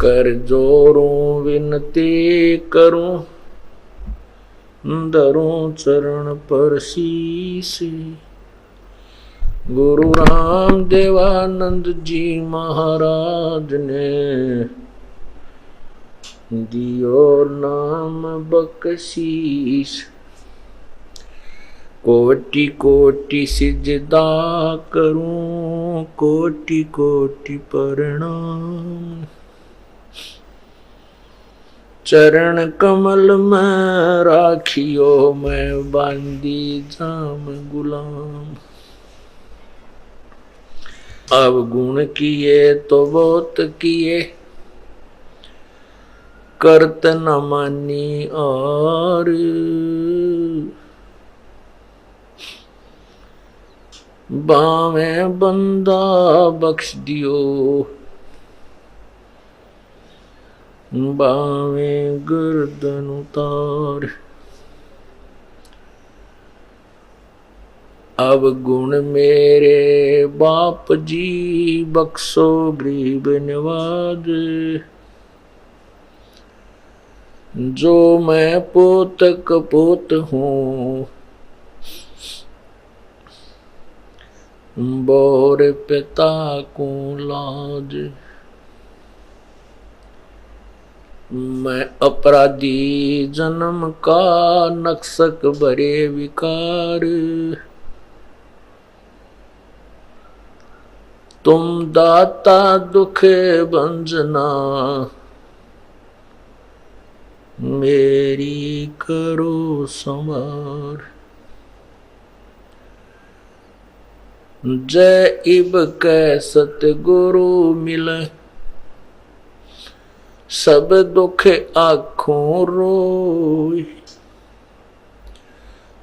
कर जोरों विनती करूं, धरूं चरण पर शीश। गुरु राम देवानंद जी महाराज ने दियो नाम बख्शीश। कोटि कोटि सिजदा करूं, कोटि कोटि प्रणाम। चरण कमल में राखियो, मैं बांदी जाम गुलाम। अब गुण किए तो बहुत किए, करत न मानी और। बावे बंदा बख्श दियो, बावे गर्दन उतार। अब गुण मेरे बाप जी, बख्शो गरीब नवाज। जो मैं पोत कपोत हूँ, बोर पिता को लाज। मैं अपराधी जन्म का, नक्सक भरे विकार। तुम दाता दुख भंजना, मेरी करो संवार। जय इब कै सतगुरु मिले, सब दुख आँखों रोय।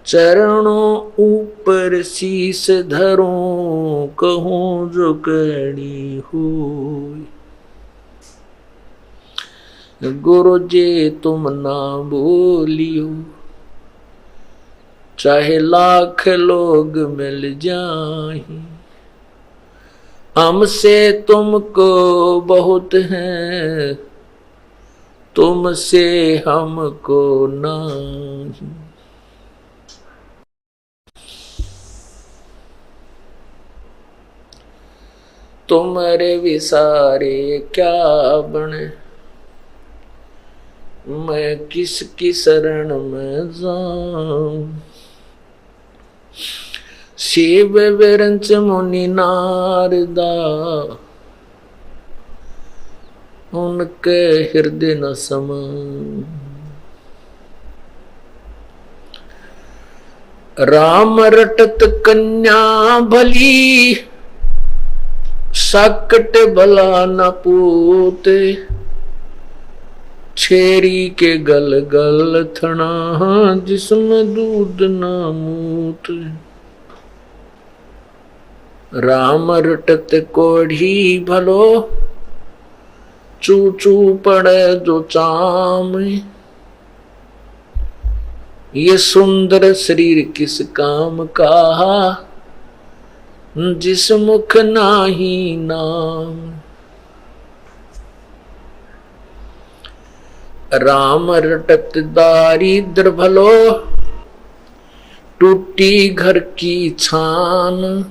चरणों ऊपर शीस धरूं, कहूँ जो कहनी होय। गुरु जी तुम ना बोलियो, चाहे लाख लोग मिल जाएं। हमसे तुमको बहुत है, तुमसे हमको नहीं। तुम्हारे विसारे क्या बने, मैं किसकी शरण में जाऊं। शिव विरंच मुनि नारदा, उनके हृदय न समान। राम रटत कन्या भली, साकट भला न पूत। छेरी के गल गल थना, जिसमें दूध न मूत। राम रटत कोढ़ी भलो, चू चू पड़े जो चाम। ये सुंदर शरीर किस काम का, जिस मुख नाही नाम। राम रटत दारिद्र भलो, टूटी घर की छान।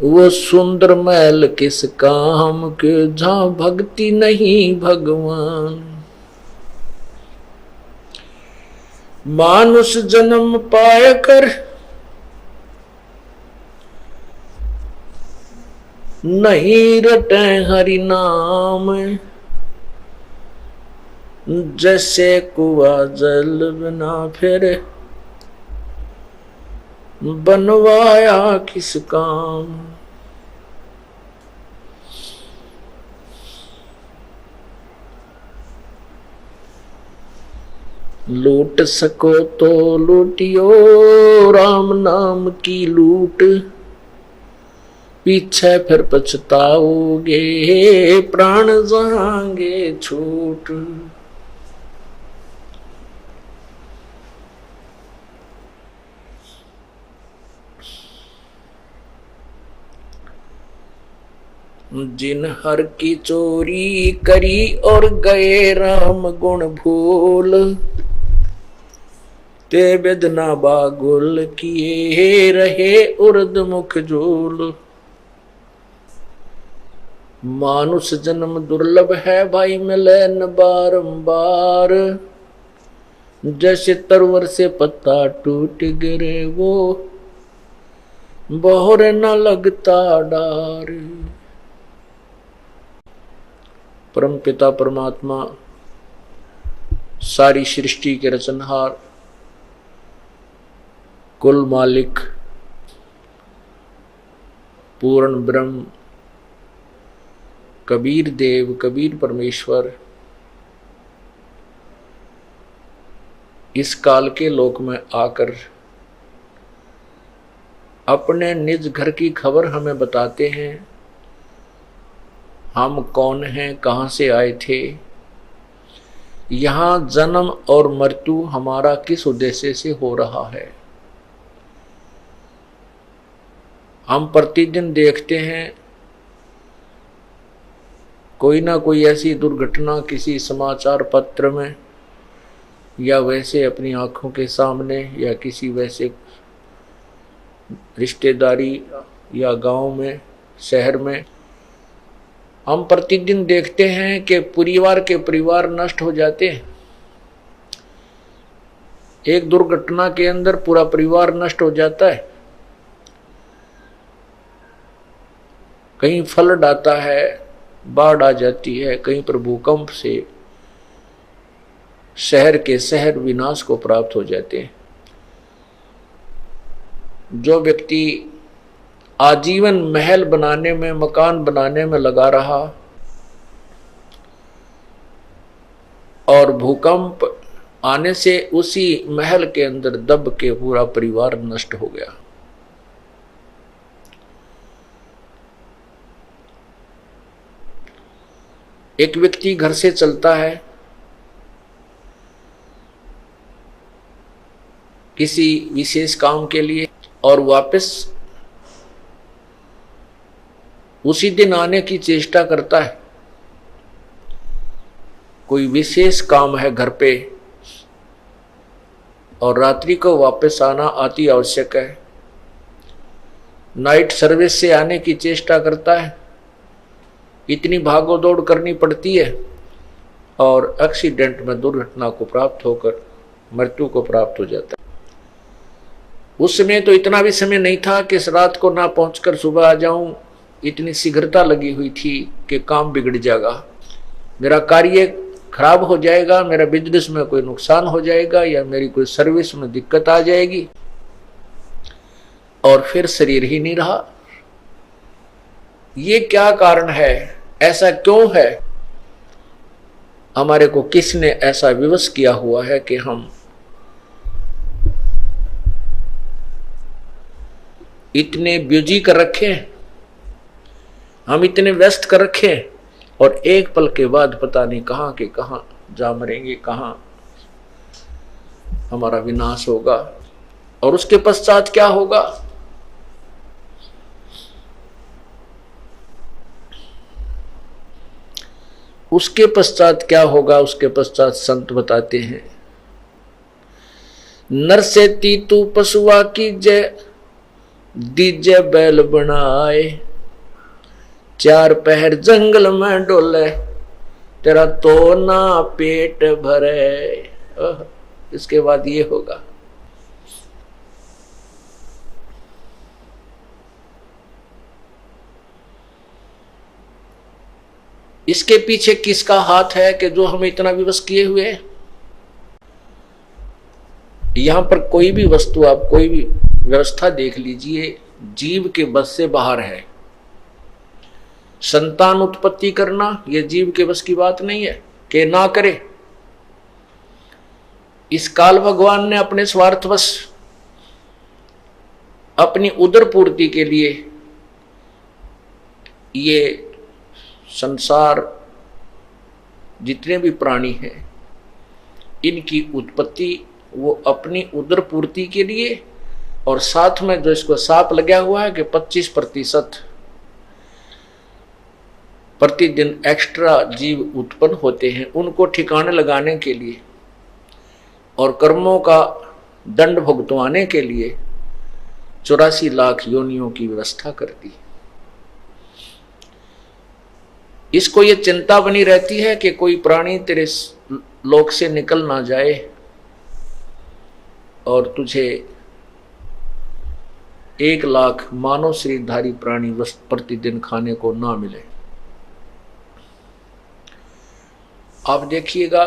वो सुंदर महल किस काम के, जहां भक्ति नहीं भगवान। मानुष जन्म पाय कर, नहीं रटे हरि नाम। जैसे कुआ जल बिना फिर, बनवाया किस काम। लूट सको तो लूटियो, राम नाम की लूट। पीछे फिर पछताओगे, प्राण जाएंगे छूट। जिन हर की चोरी करी और गए राम गुण भूल, ते वेदना बागुल किए रहे उर्द मुख झूल। मानुष जन्म दुर्लभ है भाई मिले न बारंबार, जैसे तरवर से पत्ता टूट गिरे वो बहुर न लगता डार। परम पिता परमात्मा सारी सृष्टि के रचनहार, कुल मालिक, पूर्ण ब्रह्म, कबीर देव, कबीर परमेश्वर इस काल के लोक में आकर अपने निज घर की खबर हमें बताते हैं। हम कौन हैं, कहां से आए थे, यहां जन्म और मृत्यु हमारा किस उद्देश्य से हो रहा है। हम प्रतिदिन देखते हैं कोई ना कोई ऐसी दुर्घटना किसी समाचार पत्र में या वैसे अपनी आंखों के सामने या किसी वैसे रिश्तेदारी या गांव में, शहर में हम प्रतिदिन देखते हैं कि परिवार के परिवार नष्ट हो जाते हैं। एक दुर्घटना के अंदर पूरा परिवार नष्ट हो जाता है। कहीं फ्लड आता है, बाढ़ आ जाती है, कहीं पर भूकंप से शहर के शहर विनाश को प्राप्त हो जाते हैं। जो व्यक्ति आजीवन महल बनाने में, मकान बनाने में लगा रहा और भूकंप आने से उसी महल के अंदर दब के पूरा परिवार नष्ट हो गया। एक व्यक्ति घर से चलता है किसी विशेष काम के लिए और वापस उसी दिन आने की चेष्टा करता है। कोई विशेष काम है घर पे और रात्रि को वापस आना अति आवश्यक है। नाइट सर्विस से आने की चेष्टा करता है, इतनी भागो दौड़ करनी पड़ती है और एक्सीडेंट में दुर्घटना को प्राप्त होकर मृत्यु को प्राप्त हो जाता है। उस समय तो इतना भी समय नहीं था कि इस रात को ना पहुंचकर सुबह आ जाऊं, इतनी शीघ्रता लगी हुई थी कि काम बिगड़ जाएगा, मेरा कार्य खराब हो जाएगा, मेरा बिजनेस में कोई नुकसान हो जाएगा या मेरी कोई सर्विस में दिक्कत आ जाएगी, और फिर शरीर ही नहीं रहा। ये क्या कारण है, ऐसा क्यों है? हमारे को किसने ऐसा विवश किया हुआ है कि हम इतने बिजी कर रखे, हम इतने व्यस्त कर रखे और एक पल के बाद पता नहीं कहां के कहां जा मरेंगे, कहां हमारा विनाश होगा और उसके पश्चात क्या होगा। उसके पश्चात क्या होगा, उसके पश्चात संत बताते हैं, नर से तीतू पशुआ की जय दीजे बैल बनाए, चार पहर जंगल में डोले तेरा तो ना पेट भरे। इसके बाद ये होगा। इसके पीछे किसका हाथ है कि जो हमें इतना विवश किए हुए है? यहां पर कोई भी वस्तु, आप कोई भी व्यवस्था देख लीजिए, जीव के बस से बाहर है। संतान उत्पत्ति करना यह जीव के बस की बात नहीं है कि ना करे। इस काल भगवान ने अपने स्वार्थवश अपनी उदर पूर्ति के लिए ये संसार जितने भी प्राणी हैं इनकी उत्पत्ति वो अपनी उदर पूर्ति के लिए, और साथ में जो इसको साप लगा हुआ है कि 25% प्रतिदिन एक्स्ट्रा जीव उत्पन्न होते हैं, उनको ठिकाने लगाने के लिए और कर्मों का दंड भुगतवाने के लिए 84 लाख योनियों की व्यवस्था कर दी। इसको ये चिंता बनी रहती है कि कोई प्राणी तेरे लोक से निकल ना जाए और तुझे 1 लाख मानव शरीरधारी प्राणी प्रतिदिन खाने को ना मिले। आप देखिएगा,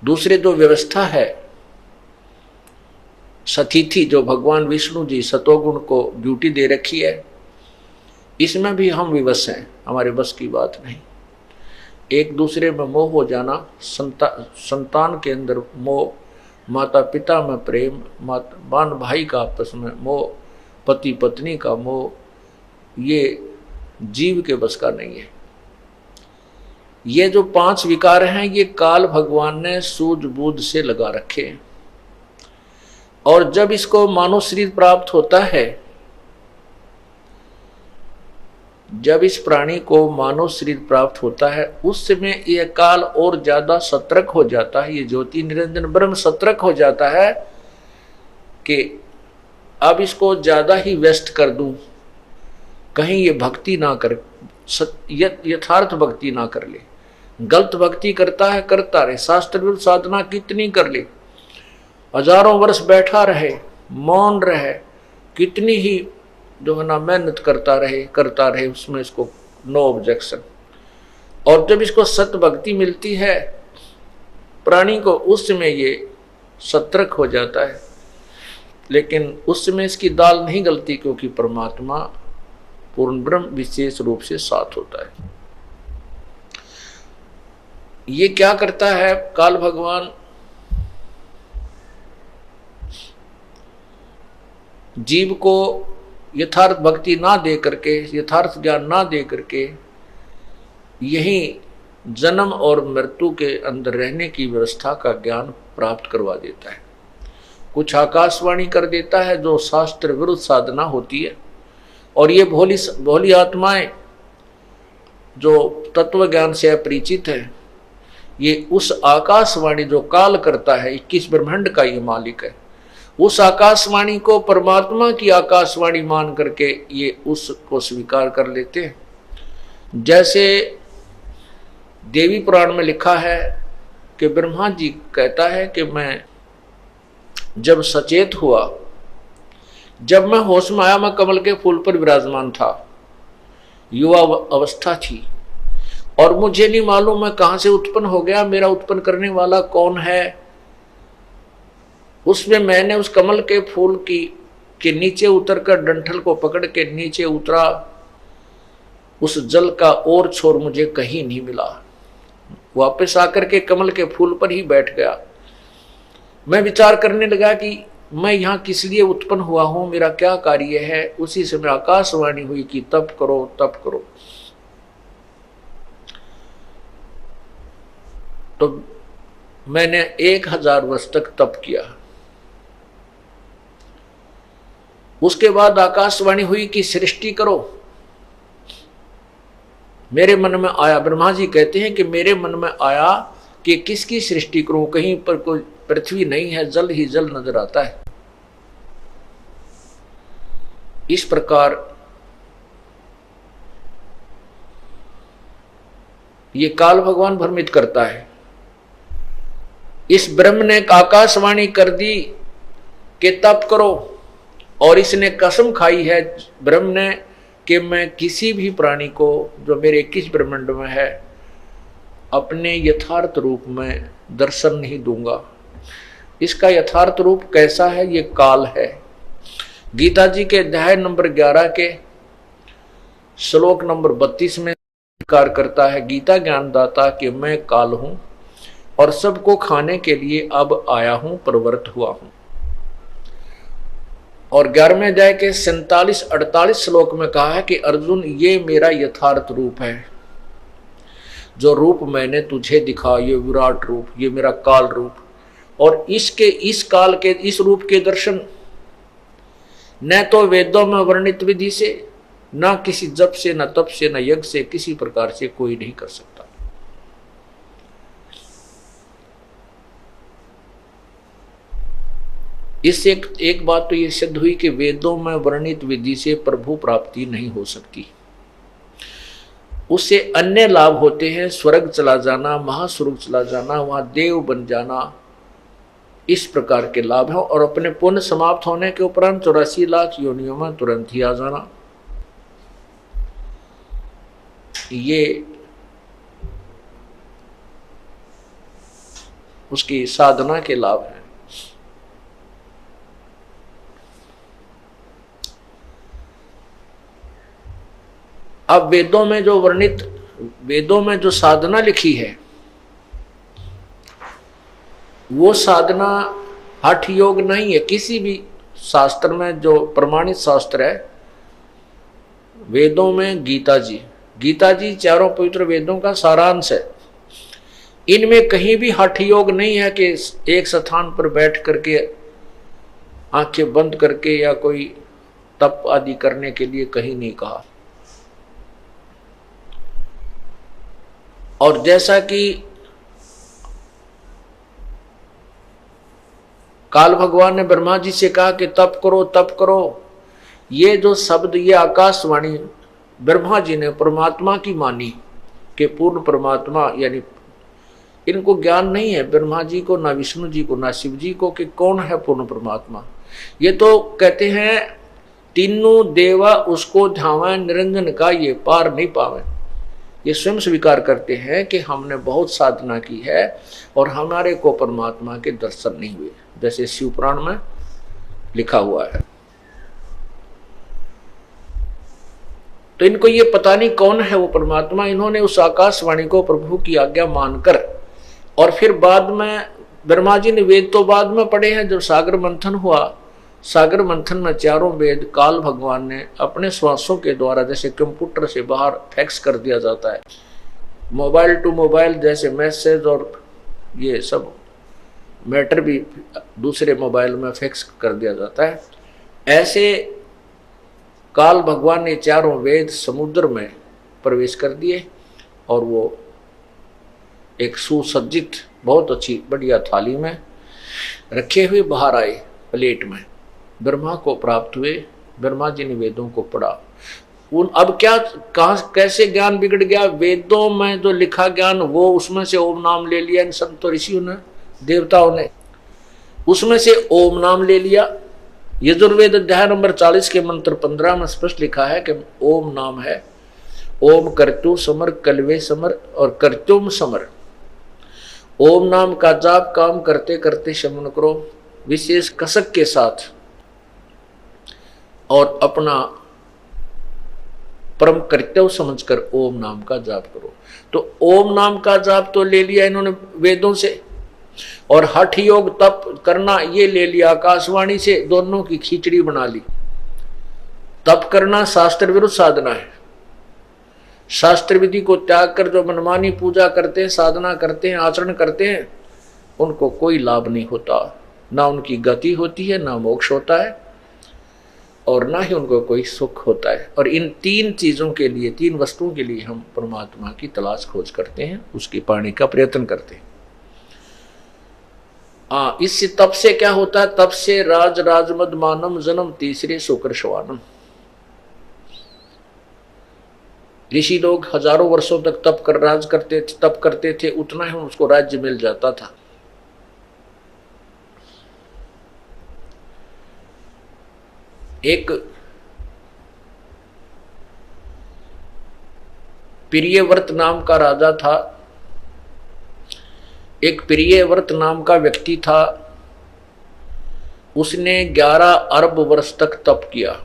दूसरे जो व्यवस्था है सतिथि, जो भगवान विष्णु जी सतोगुण को ड्यूटी दे रखी है, इसमें भी हम विवश हैं, हमारे बस की बात नहीं। एक दूसरे में मोह हो जाना, संतान के अंदर मोह, माता पिता में प्रेम, बहन भाई का आपस में मोह, पति पत्नी का मोह, ये जीव के बस का नहीं है। ये जो 5 विकार हैं, ये काल भगवान ने सूझबूझ से लगा रखे हैं। और जब इसको मानव शरीर प्राप्त होता है, जब इस प्राणी को मानव शरीर प्राप्त होता है, उस समय यह काल और ज्यादा सतर्क हो जाता है, ये ज्योति निरंजन ब्रह्म सतर्क हो जाता है कि अब इसको ज्यादा ही व्यस्त कर दूं, कहीं ये भक्ति ना कर, यथार्थ भक्ति ना कर ले। गलत भक्ति करता है, करता रहे, शास्त्र विरुद्ध साधना कितनी कर ले, हजारों वर्ष बैठा रहे, मौन रहे, कितनी ही जो है ना मेहनत करता रहे, उसमें इसको नो ऑब्जेक्शन। और जब इसको सत्य भक्ति मिलती है प्राणी को, उस समय ये सतर्क हो जाता है। लेकिन उस समय इसकी दाल नहीं गलती, क्योंकि परमात्मा पूर्ण ब्रह्म विशेष रूप से साथ होता है। ये क्या करता है काल भगवान, जीव को यथार्थ भक्ति ना दे करके, यथार्थ ज्ञान ना दे करके, यही जन्म और मृत्यु के अंदर रहने की व्यवस्था का ज्ञान प्राप्त करवा देता है। कुछ आकाशवाणी कर देता है जो शास्त्र विरुद्ध साधना होती है, और ये भोली आत्माएं जो तत्व ज्ञान से अपरिचित है, ये उस आकाशवाणी जो काल करता है, 21 ब्रह्मांड का ये मालिक है, उस आकाशवाणी को परमात्मा की आकाशवाणी मान करके ये उसको स्वीकार कर लेते हैं। जैसे देवी पुराण में लिखा है कि ब्रह्मा जी कहता है कि मैं जब सचेत हुआ, जब मैं होश में आया, मैं कमल के फूल पर विराजमान था, युवा अवस्था थी, और मुझे नहीं मालूम मैं कहां से उत्पन्न हो गया, मेरा उत्पन्न करने वाला कौन है। उसमें मैंने उस कमल के फूल के नीचे उतरकर डंठल को पकड़ के नीचे उतरा, उस जल का और छोर मुझे कहीं नहीं मिला, वापस आकर के कमल के फूल पर ही बैठ गया। मैं विचार करने लगा कि मैं यहाँ किस लिए उत्पन्न हुआ हूं, मेरा क्या कार्य है। उसी समय आकाशवाणी हुई कि तप करो, तप करो। तो मैंने 1000 वर्ष तक तप किया। उसके बाद आकाशवाणी हुई कि सृष्टि करो। मेरे मन में आया, ब्रह्मा जी कहते हैं कि मेरे मन में आया कि किसकी सृष्टि करूं, कहीं पर कोई पृथ्वी नहीं है, जल ही जल नजर आता है। इस प्रकार ये काल भगवान भ्रमित करता है। इस ब्रह्म ने आकाशवाणी कर दी कि तप करो, और इसने कसम खाई है ब्रह्म ने कि मैं किसी भी प्राणी को जो मेरे 21 ब्रह्मांड में है अपने यथार्थ रूप में दर्शन नहीं दूंगा। इसका यथार्थ रूप कैसा है, ये काल है। गीता जी के अध्याय नंबर 11 के श्लोक नंबर 32 में स्वीकार करता है गीता ज्ञानदाता कि मैं काल हूं और सबको खाने के लिए अब आया हूं, प्रवृत्त हुआ हूं। और 11वें अध्याय के 47-48 श्लोक में कहा है कि अर्जुन ये मेरा यथार्थ रूप है, जो रूप मैंने तुझे दिखा, ये विराट रूप, ये मेरा काल रूप। और इस काल के इस रूप के दर्शन न तो वेदों में वर्णित विधि से, न किसी जप से, न तप से, न यज्ञ से, किसी प्रकार से कोई नहीं कर सकता। इससे एक बात तो ये सिद्ध हुई कि वेदों में वर्णित विधि से प्रभु प्राप्ति नहीं हो सकती। उससे अन्य लाभ होते हैं, स्वर्ग चला जाना, महास्वर्ग चला जाना, वहां देव बन जाना, इस प्रकार के लाभ हैं। और अपने पुण्य समाप्त होने के उपरांत 84 लाख योनियों में तुरंत ही आ जाना, ये उसकी साधना के लाभ हैं। अब वेदों में जो वर्णित, वेदों में जो साधना लिखी है, वो साधना हठ योग नहीं है। किसी भी शास्त्र में जो प्रमाणित शास्त्र है, वेदों में गीता जी चारों पवित्र वेदों का सारांश है। इनमें कहीं भी हठ योग नहीं है कि एक स्थान पर बैठ करके आंखें बंद करके या कोई तप आदि करने के लिए कहीं नहीं कहा। और जैसा कि काल भगवान ने ब्रह्मा जी से कहा कि तप करो तप करो, ये जो शब्द, ये आकाशवाणी ब्रह्मा जी ने परमात्मा की मानी कि पूर्ण परमात्मा, यानी इनको ज्ञान नहीं है ब्रह्मा जी को, ना विष्णु जी को, ना शिव जी को, कि कौन है पूर्ण परमात्मा। ये तो कहते हैं तीनों देवा उसको ध्यावे, निरंजन का ये पार नहीं पावे। ये स्वयं स्वीकार करते हैं कि हमने बहुत साधना की है और हमारे को परमात्मा के दर्शन नहीं हुए, जैसे शिव पुराण में लिखा हुआ है। तो इनको ये पता नहीं कौन है वो परमात्मा। इन्होंने उस आकाशवाणी को प्रभु की आज्ञा मानकर, और फिर बाद में ब्रह्मा जी ने वेद तो बाद में पढ़े हैं। जब सागर मंथन हुआ, सागर मंथन में चारों वेद काल भगवान ने अपने श्वासों के द्वारा, जैसे कंप्यूटर से बाहर फैक्स कर दिया जाता है, मोबाइल टू मोबाइल जैसे मैसेज और ये सब मैटर भी दूसरे मोबाइल में फैक्स कर दिया जाता है, ऐसे काल भगवान ने चारों वेद समुद्र में प्रवेश कर दिए और वो एक सुसज्जित बहुत अच्छी बढ़िया थाली में रखे हुए बाहर आए प्लेट में, ब्रह्मा को प्राप्त हुए। ब्रह्मा जी ने वेदों को पढ़ा। उन अब क्या, कहाँ कैसे ज्ञान बिगड़ गया? वेदों में जो लिखा ज्ञान वो उसमें से ओम नाम ले लिया इन संतों ऋषियों ने, देवताओं ने उसमें से ओम नाम ले लिया। यजुर्वेद अध्याय नंबर 40 के मंत्र 15 में स्पष्ट लिखा है कि ओम नाम है, ओम कर्तु समर कलवे समर और कर्तुम समर। ओम नाम का जाप काम करते करते शमन करो, विशेष कसक के साथ, और अपना परम कर्तव्य समझकर ओम नाम का जाप करो। तो ओम नाम का जाप तो ले लिया इन्होंने वेदों से, और हठ योग तप करना ये ले लिया आकाशवाणी से। दोनों की खिचड़ी बना ली। तप करना शास्त्र विरुद्ध साधना है। शास्त्र विधि को त्याग कर जो मनमानी पूजा करते हैं, साधना करते हैं, आचरण करते हैं, उनको कोई लाभ नहीं होता, ना उनकी गति होती है, ना मोक्ष होता है, और ना ही उनको कोई सुख होता है। और इन तीन चीजों के लिए, तीन वस्तुओं के लिए हम परमात्मा की तलाश खोज करते हैं, उसकी पाने का प्रयत्न करते हैं। इससे तप से क्या होता है? तप से राज राजमद मानम जन्म तीसरे सोकर शवानम। ऋषि लोग हजारों वर्षों तक तप करते थे, उतना ही उसको राज्य मिल जाता था। एक प्रियव्रत नाम का राजा था, एक प्रियव्रत नाम का व्यक्ति था। उसने 11 अरब वर्ष तक तप किया।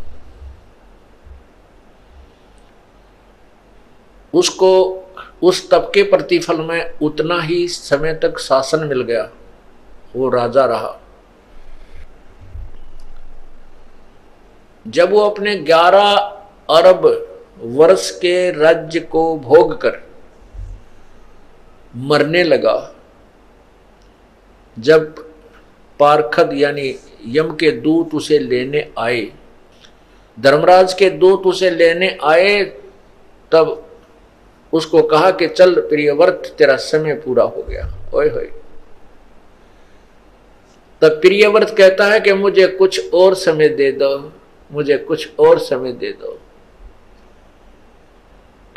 उसको उस तप के प्रतिफल में उतना ही समय तक शासन मिल गया, वो राजा रहा। जब वो अपने 11 अरब वर्ष के राज्य को भोग कर मरने लगा, जब पार्षद यानी यम के दूत उसे लेने आए धर्मराज के दूत उसे लेने आए, तब उसको कहा कि चल प्रियव्रत, तेरा समय पूरा हो गया। ओए होए। तब प्रियव्रत कहता है कि मुझे कुछ और समय दे दो, मुझे कुछ और समय दे दो।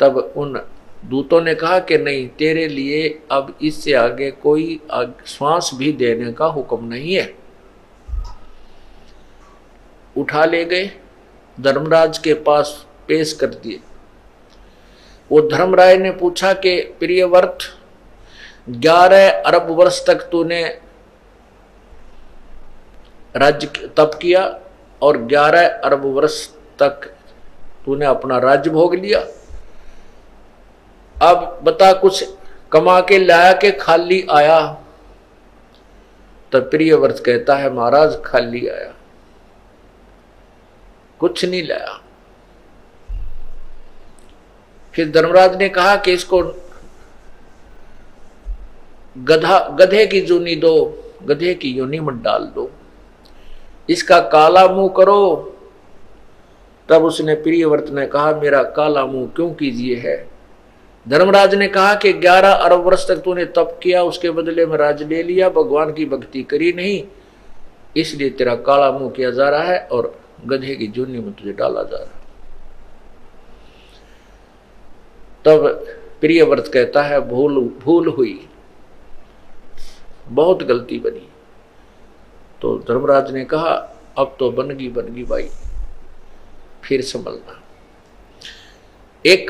तब उन दूतों ने कहा कि नहीं, तेरे लिए अब इससे आगे कोई श्वास भी देने का हुक्म नहीं है। उठा ले गए, धर्मराज के पास पेश कर दिए। वो धर्मराय ने पूछा कि प्रियव्रत, 11 अरब वर्ष तक तूने राज्य तप किया और 11 अरब वर्ष तक तूने अपना राज्य भोग लिया। अब बता, कुछ कमा के लाया के खाली आया? तब प्रियव्रत कहता है, महाराज खाली आया, कुछ नहीं लाया। फिर धर्मराज ने कहा कि इसको गधे की जूनी दो, गधे की योनि मत डाल दो, इसका काला मुंह करो। तब उसने, प्रियव्रत ने कहा, मेरा काला मुंह क्यों कीजिए है? धर्मराज ने कहा कि 11 अरब वर्ष तक तूने तप किया, उसके बदले में राज ले लिया, भगवान की भक्ति करी नहीं, इसलिए तेरा काला मुंह किया जा रहा है और गधे की जूनी में तुझे डाला जा रहा है। तब प्रियव्रत कहता है, भूल हुई, बहुत गलती बनी। तो धर्मराज ने कहा, अब तो बनगी भाई, फिर संभलना। एक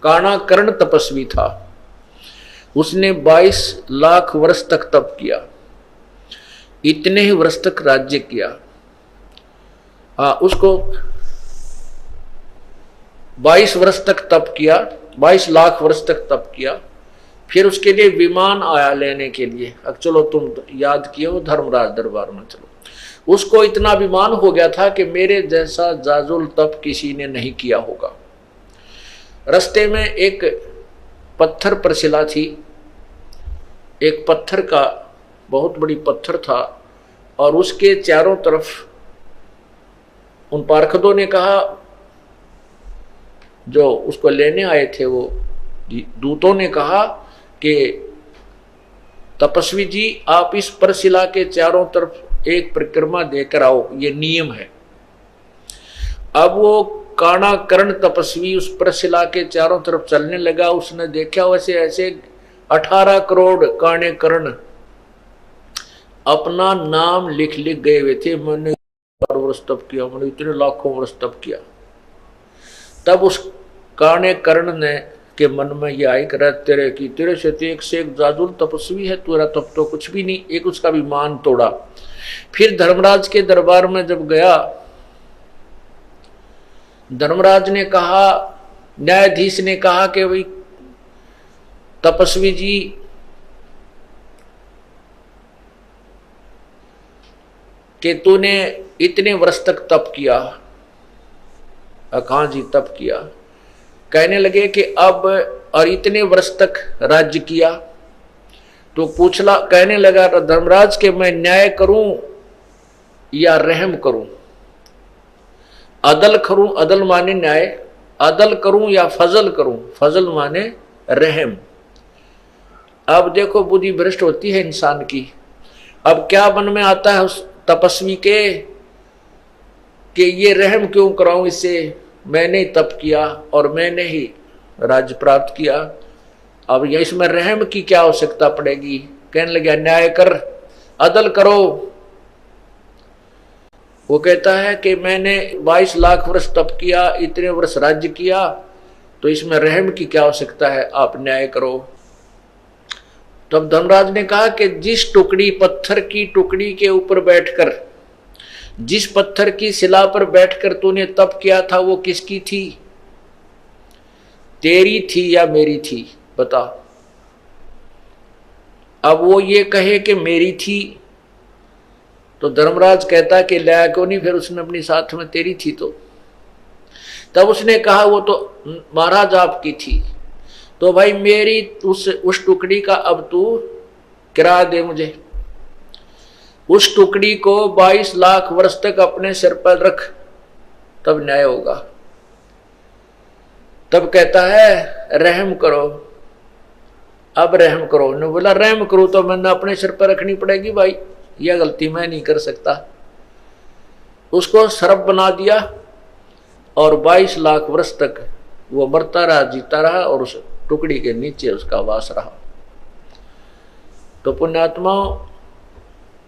काणा कर्ण तपस्वी था, उसने 22 लाख वर्ष तक तप किया, इतने ही वर्ष तक राज्य किया। उसको 22 वर्ष तक तप किया, 22 लाख वर्ष तक तप किया। फिर उसके लिए विमान आया लेने के लिए। अब चलो, तुम याद किए हो, धर्मराज दरबार में चलो। उसको इतना अभिमान हो गया था कि मेरे जैसा जाजुल तप किसी ने नहीं किया होगा। रास्ते में एक पत्थर पर शिला थी, एक पत्थर का बहुत बड़ी पत्थर था, और उसके चारों तरफ उन पार्षदों ने कहा, जो उसको लेने आए थे, वो दूतों ने कहा कि तपस्वी जी, आप इस परशिला के चारों तरफ एक परिक्रमा देकर आओ, ये नियम है। अब वो काणा कर्ण तपस्वी उस परशिला के चारों तरफ चलने लगा। उसने देखा वैसे ऐसे 18 करोड़ काणे कर्ण अपना नाम लिख गए हुए थे, मैंने वर्ष तप किया, मैंने इतने लाखों वर्ष तप किया। तब उस काणे कर्ण ने के मन में ये आई कर, तेरे से एक जाजुल तपस्वी है, तेरा तप तो कुछ भी नहीं। एक उसका भी मान तोड़ा। फिर धर्मराज के दरबार में जब गया, धर्मराज ने कहा, न्यायाधीश ने कहा कि भाई तपस्वी जी, कि तूने इतने वर्ष तक तप किया। कहाँ जी तप किया? कहने लगे कि अब, और इतने वर्ष तक राज्य किया। तो पूछला, कहने लगा धर्मराज के मैं न्याय करूं या रहम करूं, अदल करूं, अदल माने न्याय, अदल करूं या फजल करूं, फजल माने रहम। अब देखो बुद्धि भ्रष्ट होती है इंसान की। अब क्या मन में आता है उस तपस्वी के कि ये रहम क्यों कराऊं इससे, मैंने तप किया और मैंने ही राज्य प्राप्त किया, अब ये इसमें रहम की क्या आवश्यकता पड़ेगी। कहने लगा न्याय कर, अदल करो। वो कहता है कि मैंने 22 लाख वर्ष तप किया, इतने वर्ष राज्य किया, तो इसमें रहम की क्या आवश्यकता है, आप न्याय करो। तब धर्मराज ने कहा कि जिस टुकड़ी, पत्थर की टुकड़ी के ऊपर बैठकर, जिस पत्थर की शिला पर बैठकर तूने तप किया था, वो किसकी थी, तेरी थी या मेरी थी, बता। अब वो ये कहे कि मेरी थी, तो धर्मराज कहता कि लाया क्यों नहीं, फिर उसने अपनी साथ में तेरी थी। तो तब उसने कहा वो तो महाराज आपकी थी, तो भाई मेरी उस टुकड़ी का अब तू किराया दे मुझे। उस टुकड़ी को 22 लाख वर्ष तक अपने सिर पर रख, तब न्याय होगा। तब कहता है रहम करो, अब रहम करो। उन्होंने बोला रहम करो तो मैंने अपने सिर पर रखनी पड़ेगी भाई, यह गलती मैं नहीं कर सकता। उसको सर्प बना दिया और 22 लाख वर्ष तक वो मरता रहा, जीता रहा, और उस टुकड़ी के नीचे उसका वास रहा। तो पुण्यात्माओं,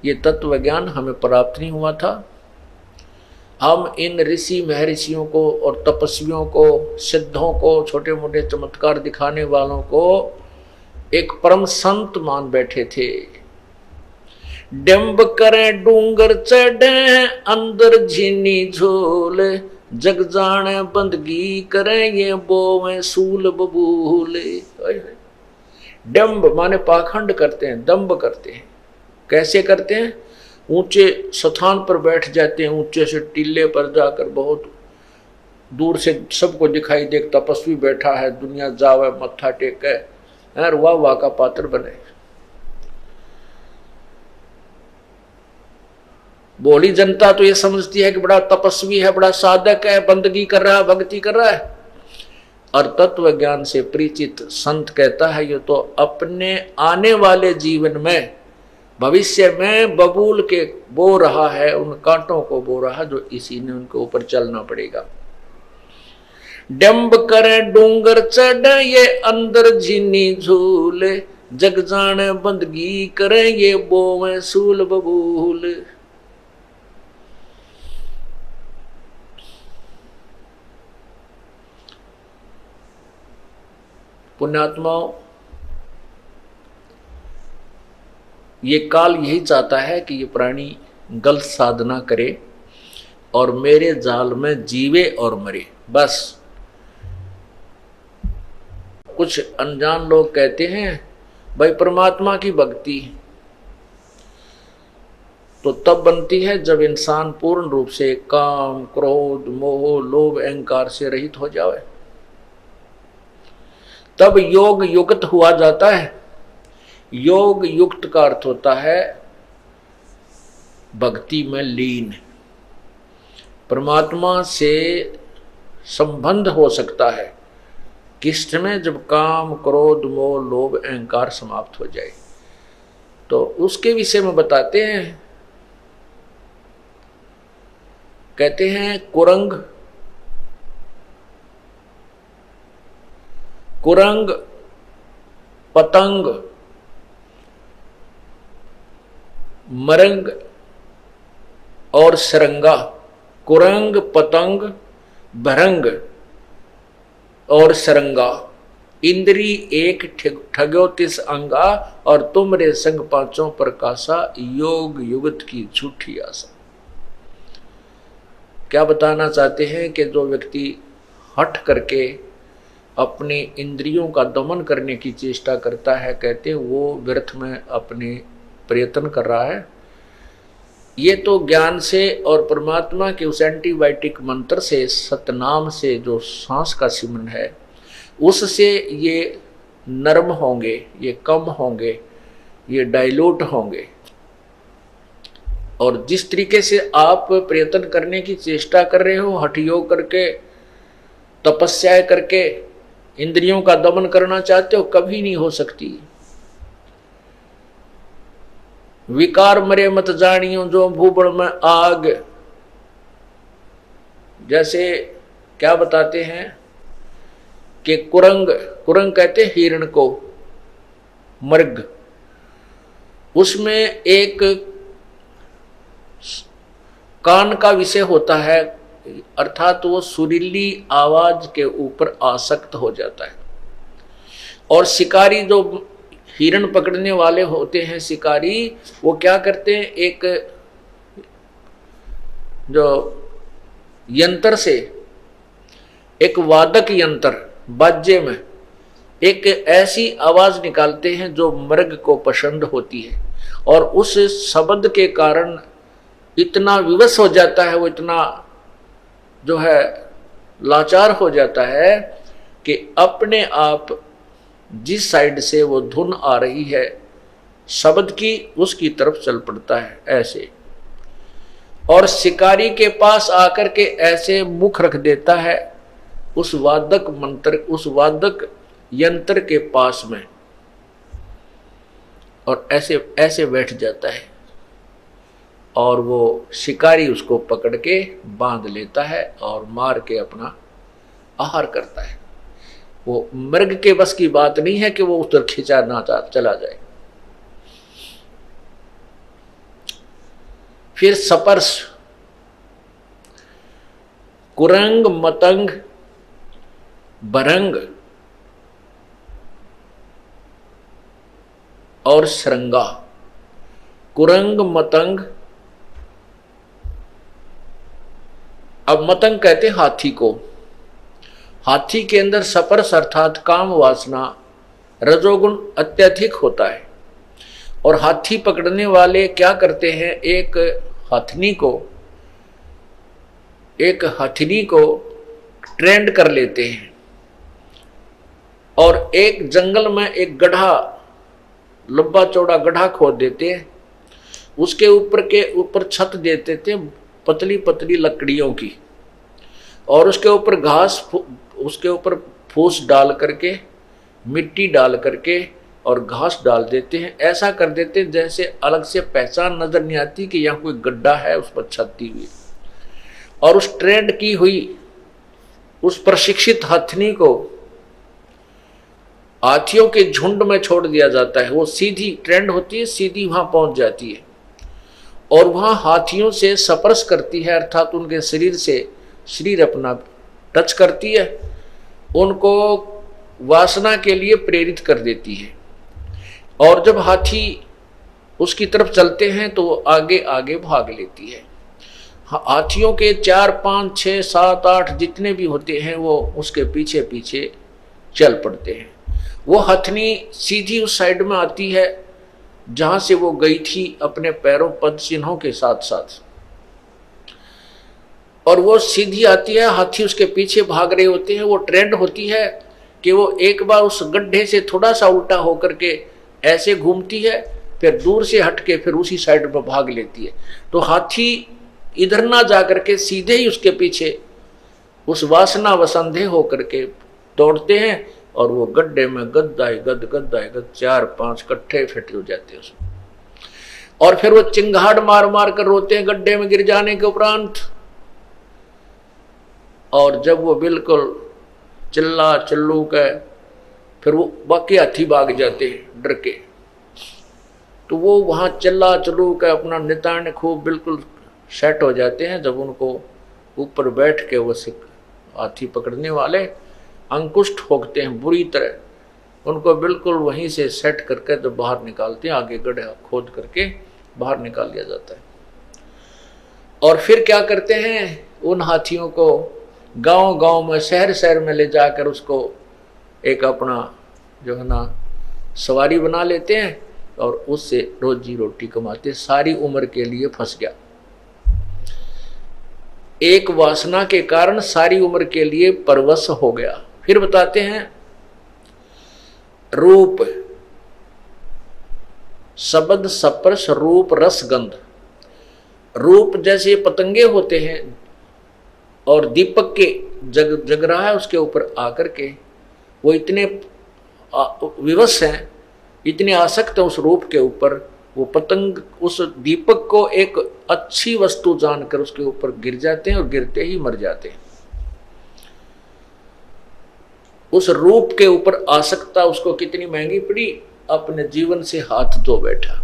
ये तत्व ज्ञान हमें प्राप्त नहीं हुआ था। हम इन ऋषि महर्षियों को और तपस्वियों को, सिद्धों को, छोटे मोटे चमत्कार दिखाने वालों को एक परम संत मान बैठे थे। डिंब करें डूंगर चढ़े अंदर झीनी झोल, जग जाने बंदगी करें ये बोवें सूल बबूल। डंब माने पाखंड करते हैं, दंभ करते हैं। कैसे करते हैं? ऊंचे स्थान पर बैठ जाते हैं, ऊंचे से टीले पर जाकर बहुत दूर से सबको दिखाई दे तपस्वी बैठा है, दुनिया जावे मत्था टेके और वाह वाह का पात्र बने। बोली जनता तो ये समझती है कि बड़ा तपस्वी है, बड़ा साधक है, बंदगी कर रहा है, भक्ति कर रहा है। और तत्व ज्ञान से परिचित संत कहता है ये तो अपने आने वाले जीवन में, भविष्य में बबूल के बो रहा है, उन कांटों को बो रहा है जो इसी ने उनके ऊपर चलना पड़ेगा। डंब करे डूंगर चढ़ ये अंदर झीनी झूल, जग जाने बंदगी करे ये बोवें सूल बबूल। पुण्यात्माओं, ये काल यही चाहता है कि ये प्राणी गलत साधना करे और मेरे जाल में जीवे और मरे, बस। कुछ अनजान लोग कहते हैं भाई परमात्मा की भक्ति तो तब बनती है जब इंसान पूर्ण रूप से काम, क्रोध, मोह, लोभ, अहंकार से रहित हो जाए, तब योग युक्त हुआ जाता है। योग युक्त का अर्थ होता है भक्ति में लीन, परमात्मा से संबंध हो सकता है किस समय? जब काम, क्रोध, मोह, लोभ, अहंकार समाप्त हो जाए। तो उसके विषय में बताते हैं, कहते हैं कुरंग पतंग, मरंग और सरंगा। कुरंग, पतंग, भरंग और सरंगा, इंद्री एक ठग्यो तिस अंगा, और तुमरे संग पांचों प्रकाशा, योग युगत की झूठी आशा। क्या बताना चाहते हैं कि जो व्यक्ति हट करके अपनी इंद्रियों का दमन करने की चेष्टा करता है, कहते हैं वो व्यर्थ में अपने प्रयत्न कर रहा है। ये तो ज्ञान से और परमात्मा के उस एंटीबायोटिक मंत्र से, सतनाम से जो सांस का सिमरन है, उससे ये नरम होंगे, ये कम होंगे, ये डाइल्यूट होंगे। और जिस तरीके से आप प्रयत्न करने की चेष्टा कर रहे हो, हठ योग करके, तपस्या करके इंद्रियों का दमन करना चाहते हो, कभी नहीं हो सकती। विकार मरे मत जानियो जो भूबड़ में आग। जैसे क्या बताते हैं कि कुरंग कहते हैं हिरण को, मृग, उसमें एक कान का विषय होता है, अर्थात वो सुरीली आवाज के ऊपर आसक्त हो जाता है। और शिकारी जो हिरण पकड़ने वाले होते हैं, शिकारी, वो क्या करते हैं, एक जो यंत्र से, एक वादक यंत्र, बाजे में एक ऐसी आवाज निकालते हैं जो मृग को पसंद होती है, और उस शब्द के कारण इतना विवश हो जाता है, वो इतना जो है लाचार हो जाता है कि अपने आप जिस साइड से वो धुन आ रही है शब्द की, उसकी तरफ चल पड़ता है। ऐसे और शिकारी के पास आकर के ऐसे मुख रख देता है उस वादक यंत्र के पास में, और ऐसे ऐसे बैठ जाता है, और वो शिकारी उसको पकड़ के बांध लेता है और मार के अपना आहार करता है। वो मृग के बस की बात नहीं है कि वो उधर खिंचा ना चला जाए। फिर सपर्श, कुरंग, मतंग, भरंग और श्रृंगा। कुरंग, मतंग, अब मतंग कहते हाथी को। हाथी के अंदर सपर्श अर्थात काम वासना रजोगुण अत्यधिक होता है, और हाथी पकड़ने वाले क्या करते हैं, एक हथनी को ट्रेंड कर लेते हैं और एक जंगल में एक गड्ढा, लंबा चौड़ा गड्ढा खोद देते हैं, उसके ऊपर छत देते थे पतली पतली लकड़ियों की, और उसके ऊपर फूस डाल करके, मिट्टी डाल करके और घास डाल देते हैं। ऐसा कर देते हैं जैसे अलग से पहचान नजर नहीं आती कि यहाँ कोई गड्ढा है उस पर छत दी हुई। और उस ट्रेंड की हुई उस प्रशिक्षित हथनी को हाथियों के झुंड में छोड़ दिया जाता है। वो सीधी ट्रेंड होती है, सीधी वहां पहुंच जाती है और वहां हाथियों से स्पर्श करती है, अर्थात उनके शरीर से शरीर अपना टच करती है, उनको वासना के लिए प्रेरित कर देती है। और जब हाथी उसकी तरफ चलते हैं तो वो आगे आगे भाग लेती है। हाथियों के 4, 5, 6, 7, 8 जितने भी होते हैं वो उसके पीछे पीछे चल पड़ते हैं। वो हथनी सीधी उस साइड में आती है जहां से वो गई थी अपने पैरों पद चिन्हों के साथ साथ, और वो सीधी आती है, हाथी उसके पीछे भाग रहे होते हैं। वो ट्रेंड होती है कि वो एक बार उस गड्ढे से थोड़ा सा उल्टा होकर के ऐसे घूमती है, फिर दूर से हट के फिर उसी साइड पर भाग लेती है। तो हाथी इधर ना जाकर के सीधे ही उसके पीछे उस वासना वसंधे होकर के दौड़ते हैं, और वो गड्ढे में गद्दाए गद 4, 5 कट्ठे फिट हो जाते हैं उसमें, और फिर वो चिंगाड़ मार मार कर रोते हैं गड्ढे में गिर जाने के उपरांत। और जब वो बिल्कुल चिल्ला चिल्लू का, फिर वो बाकी हाथी भाग जाते हैं डर के, तो वो वहां चिल्ला चिल्लू का अपना नितान खूब बिल्कुल सेट हो जाते हैं। जब उनको ऊपर बैठ के वो हाथी पकड़ने वाले अंकुश ठोकते हैं बुरी तरह, उनको बिल्कुल वहीं से सेट करके जब बाहर निकालते हैं, आगे गड्ढा खोद करके बाहर निकाल लिया जाता है। और फिर क्या करते हैं, उन हाथियों को गांव गांव में शहर शहर में ले जाकर उसको एक अपना जो है ना सवारी बना लेते हैं, और उससे रोजी रोटी कमाते। सारी उम्र के लिए फंस गया, एक वासना के कारण सारी उम्र के लिए परवश हो गया। फिर बताते हैं रूप, शब्द, स्पर्श, रूप, रस, गंध। रूप जैसे पतंगे होते हैं और दीपक के जग रहा है उसके ऊपर आकर के वो इतने विवश हैं, इतने आसक्त हैं उस रूप के ऊपर, वो पतंग उस दीपक को एक अच्छी वस्तु जानकर उसके ऊपर गिर जाते हैं और गिरते ही मर जाते हैं। उस रूप के ऊपर आसक्ता उसको कितनी महंगी पड़ी, अपने जीवन से हाथ धो बैठा।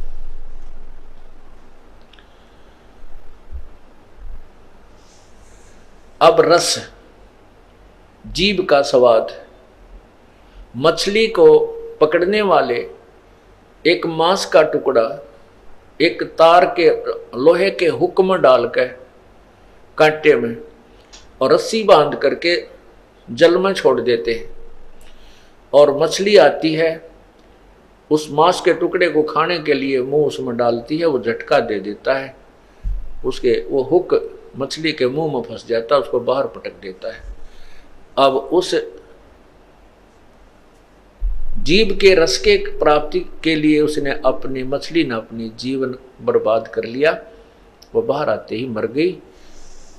अब रस, जीभ का स्वाद। मछली को पकड़ने वाले एक मांस का टुकड़ा एक तार के लोहे के हुक में डालकर कांटे में और रस्सी बांध करके जल में छोड़ देते हैं, और मछली आती है उस मांस के टुकड़े को खाने के लिए मुंह उसमें डालती है, वो झटका दे देता है, उसके वो हुक मछली के मुंह में फंस जाता है, उसको बाहर पटक देता है। अब उस जीव के रस के प्राप्ति के लिए उसने अपनी मछली ने अपनी जीवन बर्बाद कर लिया, वो बाहर आते ही मर गई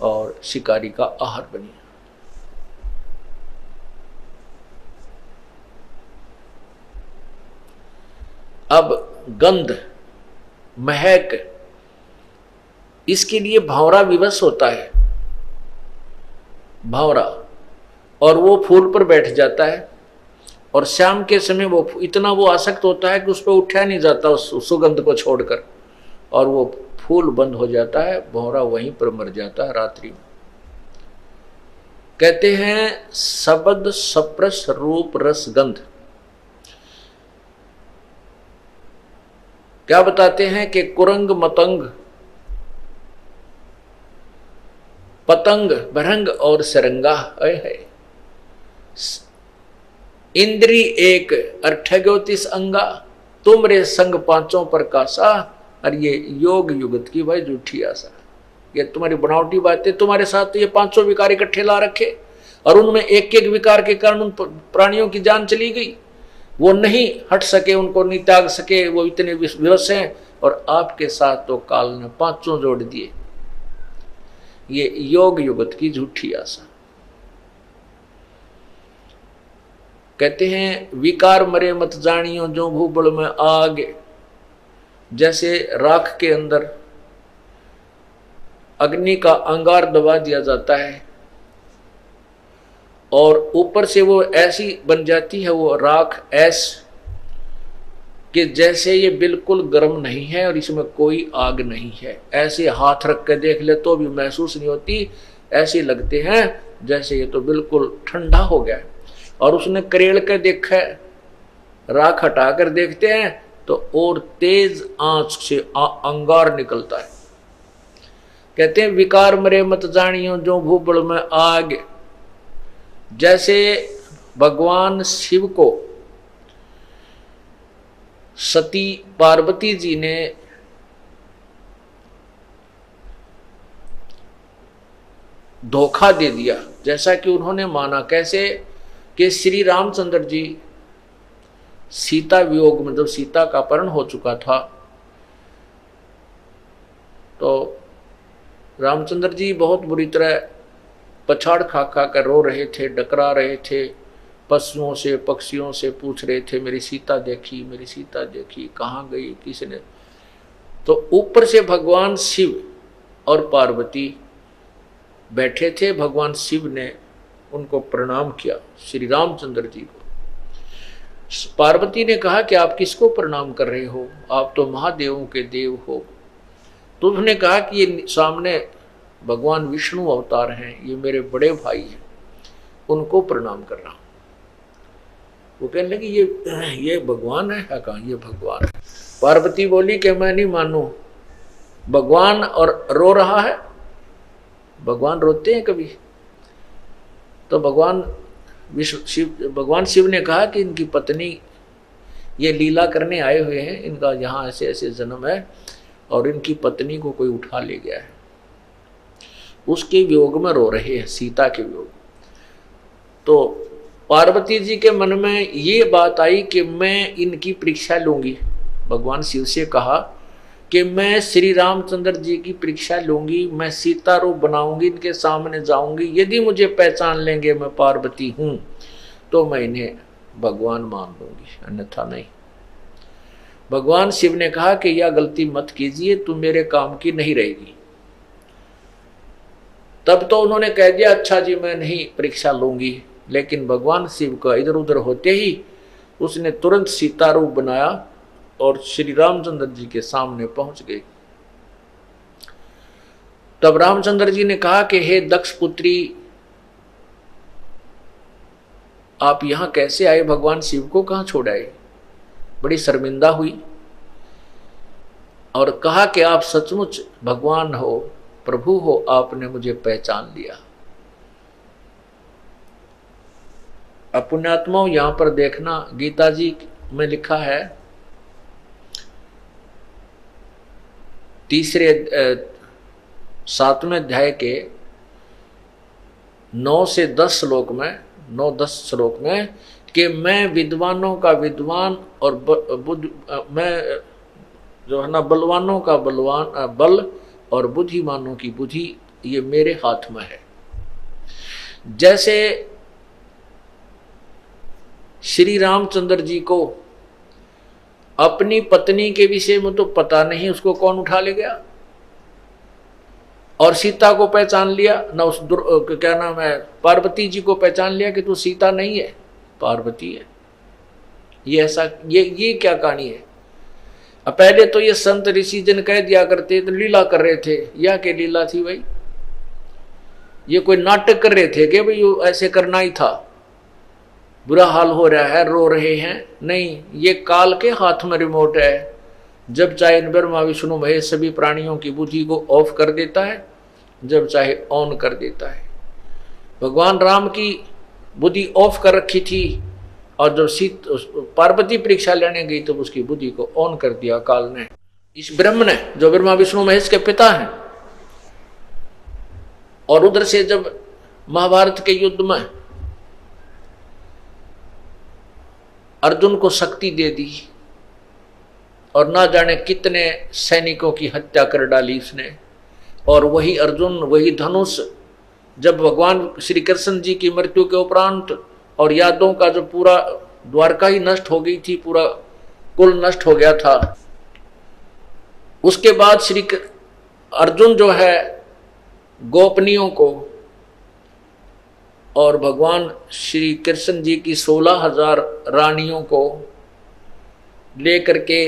और शिकारी का आहार बनी। अब गंध, महक, इसके लिए भंवरा विवश होता है, भंवरा, और वो फूल पर बैठ जाता है और शाम के समय वो इतना वो आसक्त होता है कि उस पर उठा नहीं जाता उस सुगंध को छोड़कर, और वो फूल बंद हो जाता है, भंवरा वहीं पर मर जाता है रात्रि में। कहते हैं शब्द सप्रस रूप रस गंध। क्या बताते हैं कि कुरंग मतंग पतंग भरंग और सरंगा है, इंद्री एक अठ्ठ्योतीस अंगा, तुमरे संग पांचों पर कासा, और ये योग युगत की भाई झूठी आशा। ये तुम्हारी बनावटी बातें, तुम्हारे साथ तो ये 500 विकार इकट्ठे ला रखे और उनमें एक एक विकार के कारण उन प्राणियों की जान चली गई, वो नहीं हट सके, उनको नहीं त्याग सके, वो इतने विवश हैं, और आपके साथ तो काल ने 500 जोड़ दिए। ये योग युगत की झूठी आशा। कहते हैं विकार मरे मत जानियो जो भूबल में आग, जैसे राख के अंदर अग्नि का अंगार दबा दिया जाता है और ऊपर से वो ऐसी बन जाती है वो राख ऐस कि जैसे ये बिल्कुल गर्म नहीं है और इसमें कोई आग नहीं है, ऐसे हाथ रख के देख ले तो भी महसूस नहीं होती, ऐसे लगते हैं जैसे ये तो बिल्कुल ठंडा हो गया। और उसने करेड़ के देखा है, राख हटाकर देखते हैं तो और तेज आंच से अंगार निकलता है। कहते हैं विकार मरे मत जानियो जो भूबल में आग, जैसे भगवान शिव को सती पार्वती जी ने धोखा दे दिया, जैसा कि उन्होंने माना। कैसे कि श्री रामचंद्र जी सीता वियोग में जब सीता का अपहरण हो चुका था तो रामचंद्र जी बहुत बुरी तरह पछाड़ खा खा कर रो रहे थे, डकरा रहे थे, पशुओं से पक्षियों से पूछ रहे थे मेरी सीता देखी, मेरी सीता देखी, कहाँ गई, किसने। तो ऊपर से भगवान शिव और पार्वती बैठे थे, भगवान शिव ने उनको प्रणाम किया श्री रामचंद्र जी को। पार्वती ने कहा कि आप किसको प्रणाम कर रहे हो, आप तो महादेवों के देव हो। तो उसने कहा कि ये सामने भगवान विष्णु अवतार हैं, ये मेरे बड़े भाई हैं, उनको प्रणाम कर रहा हूं। वो कहने लगी ये भगवान है? कहा ये भगवान है। पार्वती बोली कि मैं नहीं मानू, भगवान और रो रहा है, भगवान रोते हैं कभी? तो भगवान शिव ने कहा कि इनकी पत्नी ये लीला करने आए हुए हैं, इनका यहाँ ऐसे ऐसे जन्म है और इनकी पत्नी को कोई उठा ले गया है, उसके वियोग में रो रहे हैं, सीता के वियोग। तो पार्वती जी के मन में ये बात आई कि मैं इनकी परीक्षा लूंगी। भगवान शिव से कहा कि मैं श्री रामचंद्र जी की परीक्षा लूंगी, मैं सीता रूप बनाऊंगी, इनके सामने जाऊंगी, यदि मुझे पहचान लेंगे मैं पार्वती हूं तो मैं इन्हें भगवान मान लूंगी, अन्यथा नहीं। भगवान शिव ने कहा कि यह गलती मत कीजिए, तुम मेरे काम की नहीं रहेगी। तब तो उन्होंने कह दिया अच्छा जी मैं नहीं परीक्षा लूंगी, लेकिन भगवान शिव का इधर उधर होते ही उसने तुरंत सीता रूप बनाया और श्री रामचंद्र जी के सामने पहुंच गए। तब रामचंद्र जी ने कहा कि हे दक्ष पुत्री, आप यहां कैसे आए, भगवान शिव को कहां छोड़ाए? बड़ी शर्मिंदा हुई और कहा कि आप सचमुच भगवान हो, प्रभु हो, आपने मुझे पहचान लिया। अब पुण्यात्माओं यहां पर देखना, गीता जी में लिखा है 7वें अध्याय के 9 से 10 श्लोक में, 9-10 श्लोक में कि मैं विद्वानों का विद्वान और मैं जो है ना बलवानों का बलवान बल और बुद्धिमानों की बुद्धि ये मेरे हाथ में है। जैसे श्री रामचंद्र जी को अपनी पत्नी के विषय में तो पता नहीं, उसको कौन उठा ले गया, और सीता को पहचान लिया ना, उस क्या नाम है, पार्वती जी को पहचान लिया कि तू सीता नहीं है, पार्वती है। ये ऐसा ये क्या कहानी है? अब पहले तो ये संत ऋषि जन कह दिया करते तो लीला कर रहे थे। या क्या लीला थी भाई? ये कोई नाटक कर रहे थे कि भाई ऐसे करना ही था, बुरा हाल हो रहा है, रो रहे हैं? नहीं, ये काल के हाथ में रिमोट है। जब चाहे ब्रह्मा विष्णु महेश सभी प्राणियों की बुद्धि को ऑफ कर देता है, जब चाहे ऑन कर देता है। भगवान राम की बुद्धि ऑफ कर रखी थी, और जब पार्वती परीक्षा लेने गई तो उसकी बुद्धि को ऑन कर दिया काल ने, इस ब्रह्म ने, जो ब्रह्मा विष्णु महेश के पिता हैं। और उधर से जब महाभारत के युद्ध में अर्जुन को शक्ति दे दी और ना जाने कितने सैनिकों की हत्या कर डाली इसने, और वही अर्जुन, वही धनुष, जब भगवान श्री कृष्ण जी की मृत्यु के उपरांत और यादों का जो पूरा द्वारका ही नष्ट हो गई थी, पूरा कुल नष्ट हो गया था, उसके बाद श्री अर्जुन जो है गोपनियों को और भगवान श्री कृष्ण जी की 16,000 रानियों को लेकर के